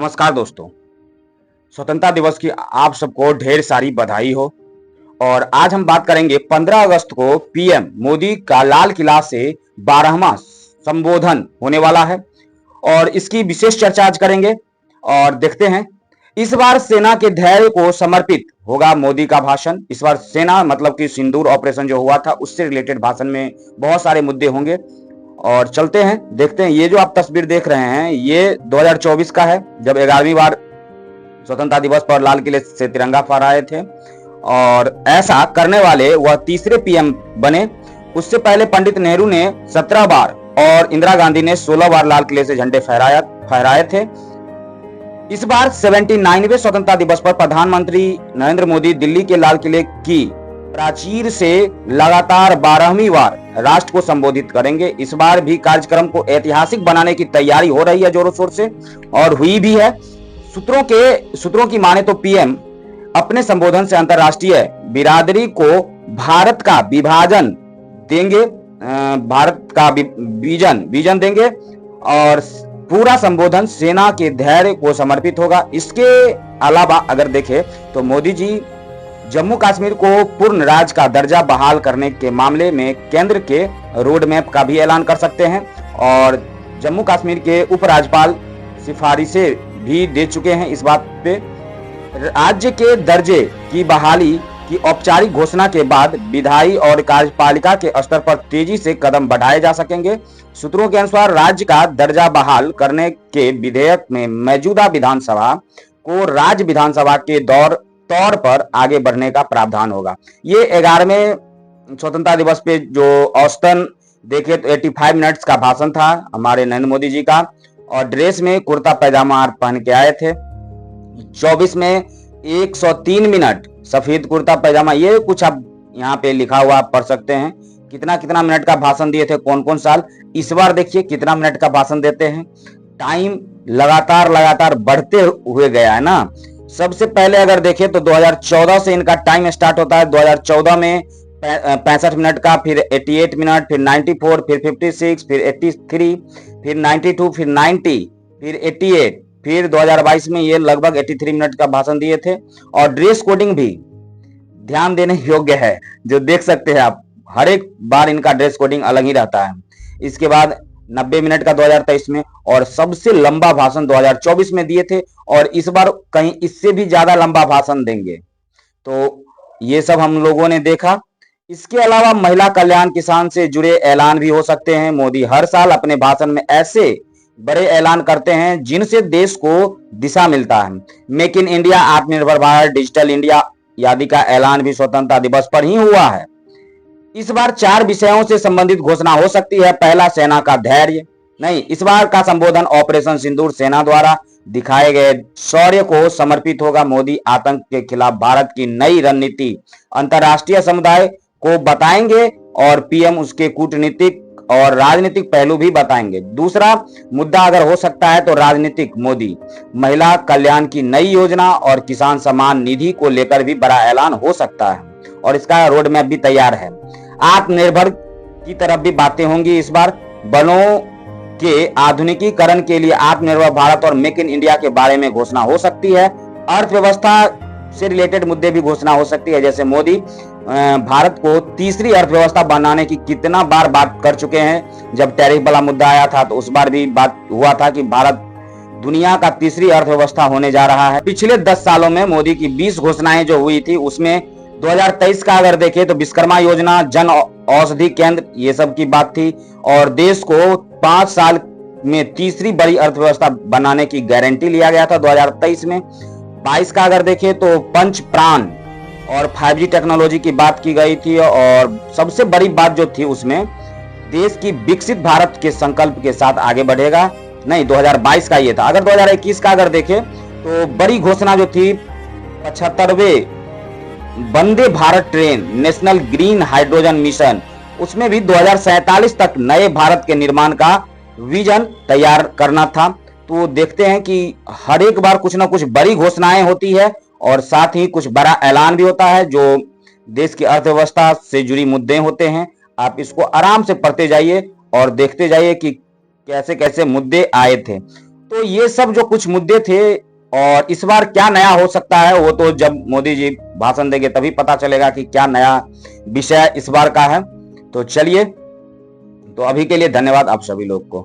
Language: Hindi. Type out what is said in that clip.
नमस्कार दोस्तों। स्वतंत्रता दिवस की आप सबको ढेर सारी बधाई हो। और आज हम बात करेंगे 15 अगस्त को पीएम मोदी का लाल किला से 12वां संबोधन होने वाला है और इसकी विशेष चर्चा आज करेंगे। और देखते हैं, इस बार सेना के धैर्य को समर्पित होगा मोदी का भाषण। इस बार सेना मतलब कि सिंदूर ऑपरेशन जो हुआ था उससे रिलेटेड भाषण में बहुत सारे मुद्दे होंगे। और चलते हैं, देखते हैं। ये जो आप तस्वीर देख रहे हैं ये 2024 का है, जब 11वीं बार स्वतंत्रता दिवस पर लाल किले से तिरंगा फहराए थे। और ऐसा करने वाले वह तीसरे पीएम बने। उससे पहले पंडित नेहरू ने 17 बार और इंदिरा गांधी ने 16 बार लाल किले से झंडे फहराए थे। इस बार 79वें स्वतंत्रता दिवस पर प्रधानमंत्री नरेंद्र मोदी दिल्ली के लाल किले की प्राचीर से लगातार 12वीं बार राष्ट्र को संबोधित करेंगे। इस बार भी कार्यक्रम को ऐतिहासिक बनाने की तैयारी हो रही है जोरों शोर से, और हुई भी है। सूत्रों की माने तो पीएम अपने संबोधन से अंतरराष्ट्रीय बिरादरी को भारत का विभाजन देंगे, भारत का विजन देंगे। और पूरा संबोधन सेना के धैर्य को समर्पित होगा। इसके अलावा अगर देखें तो मोदी जी जम्मू कश्मीर को पूर्ण राज्य का दर्जा बहाल करने के मामले में केंद्र के रोड मैप का भी ऐलान कर सकते हैं। और जम्मू कश्मीर के उपराज्यपाल सिफारिशें भी दे चुके हैं इस बात पे। राज्य के दर्जे की बहाली की औपचारिक घोषणा के बाद विधायी और कार्यपालिका के स्तर पर तेजी से कदम बढ़ाए जा सकेंगे। सूत्रों के अनुसार राज्य का दर्जा बहाल करने के विधेयक में मौजूदा विधानसभा को राज्य विधानसभा के तौर पर आगे बढ़ने का प्रावधान होगा। ये 11वें स्वतंत्रता दिवस पे जो औसतन देखे तो 85 मिनट्स का भाषण था हमारे नरेंद्र मोदी जी का, और ड्रेस में कुर्ता पैजामा पहन के आए थे। 24 में 103 मिनट सफेद कुर्ता पैजामा, ये कुछ आप यहाँ पे लिखा हुआ आप पढ़ सकते हैं। कितना मिनट का भाषण दिए थे कौन कौन साल। इस बार देखिए कितना मिनट का भाषण देते हैं। टाइम लगातार बढ़ते हुए गया है ना। सबसे पहले अगर देखें तो 2014 से इनका टाइम स्टार्ट होता है। 2014 में 65 मिनट का, फिर 88 मिनट, फिर 94, फिर 56, फिर 83, फिर 92, फिर 90, फिर 88, फिर 2022 में ये लगभग 83 मिनट का भाषण दिए थे। और ड्रेस कोडिंग भी ध्यान देने योग्य है, जो देख सकते हैं आप, हर एक बार इनका ड्रेस कोडिंग अलग ही रहता है। इसके बाद 90 मिनट का 2023 में, और सबसे लंबा भाषण 2024 में दिए थे, और इस बार कहीं इससे भी ज्यादा लंबा भाषण देंगे। तो ये सब हम लोगों ने देखा। इसके अलावा महिला कल्याण, किसान से जुड़े ऐलान भी हो सकते हैं। मोदी हर साल अपने भाषण में ऐसे बड़े ऐलान करते हैं जिनसे देश को दिशा मिलता है। मेक इन इंडिया, आत्मनिर्भर भारत, डिजिटल इंडिया आदि का ऐलान भी स्वतंत्रता दिवस पर ही हुआ है। इस बार 4 विषयों से संबंधित घोषणा हो सकती है। पहला, सेना का धैर्य। नहीं, इस बार का संबोधन ऑपरेशन सिंदूर सेना द्वारा दिखाए गए शौर्य को समर्पित होगा। मोदी आतंक के खिलाफ भारत की नई रणनीति अंतर्राष्ट्रीय समुदाय को बताएंगे, और पीएम उसके कूटनीतिक और राजनीतिक पहलू भी बताएंगे। दूसरा मुद्दा अगर हो सकता है तो राजनीतिक, मोदी महिला कल्याण की नई योजना और किसान सम्मान निधि को लेकर भी बड़ा ऐलान हो सकता है, और इसका रोड मैप भी तैयार है। आत्मनिर्भर की तरफ भी बातें होंगी इस बार। बलों के आधुनिकीकरण के लिए आत्मनिर्भर भारत और मेक इन इंडिया के बारे में घोषणा हो सकती है। अर्थव्यवस्था से रिलेटेड मुद्दे भी घोषणा हो सकती है, जैसे मोदी भारत को तीसरी अर्थव्यवस्था बनाने की कितना बार बात कर चुके हैं। जब टैरिफ वाला मुद्दा आया था तो उस बार भी बात हुआ था कि भारत दुनिया का तीसरी अर्थव्यवस्था होने जा रहा है। पिछले 10 सालों में मोदी की 20 घोषणाएं जो हुई थी, उसमें 2023 का अगर देखें तो विश्वकर्मा योजना, जन औषधि केंद्र, ये सब की बात थी। और देश को 5 साल में तीसरी बड़ी अर्थव्यवस्था बनाने की गारंटी लिया गया था 2023 में। 22 का अगर देखें तो पंच प्राण और 5G टेक्नोलॉजी की बात की गई थी। और सबसे बड़ी बात जो थी उसमें, देश की विकसित भारत के संकल्प के साथ आगे बढ़ेगा। नहीं, 2022 का ये था। अगर 2021 का अगर देखें तो बड़ी घोषणा जो थी 75वें Vande Bharat train, national green hydrogen mission, उसमें भी 2047 तक नए भारत के निर्माण का विजन तैयार करना था। तो देखते हैं कि हर एक बार कुछ ना कुछ बड़ी घोषणाएं होती है, और साथ ही कुछ बड़ा ऐलान भी होता है जो देश की अर्थव्यवस्था से जुड़ी मुद्दे होते हैं। आप इसको आराम से पढ़ते जाइए और देखते जाइए कि कैसे कैसे मुद्दे आए थे। तो ये सब जो कुछ मुद्दे थे, और इस बार क्या नया हो सकता है वो तो जब मोदी जी भाषण देंगे तभी पता चलेगा कि क्या नया विषय इस बार का है। तो चलिए, तो अभी के लिए धन्यवाद आप सभी लोग को।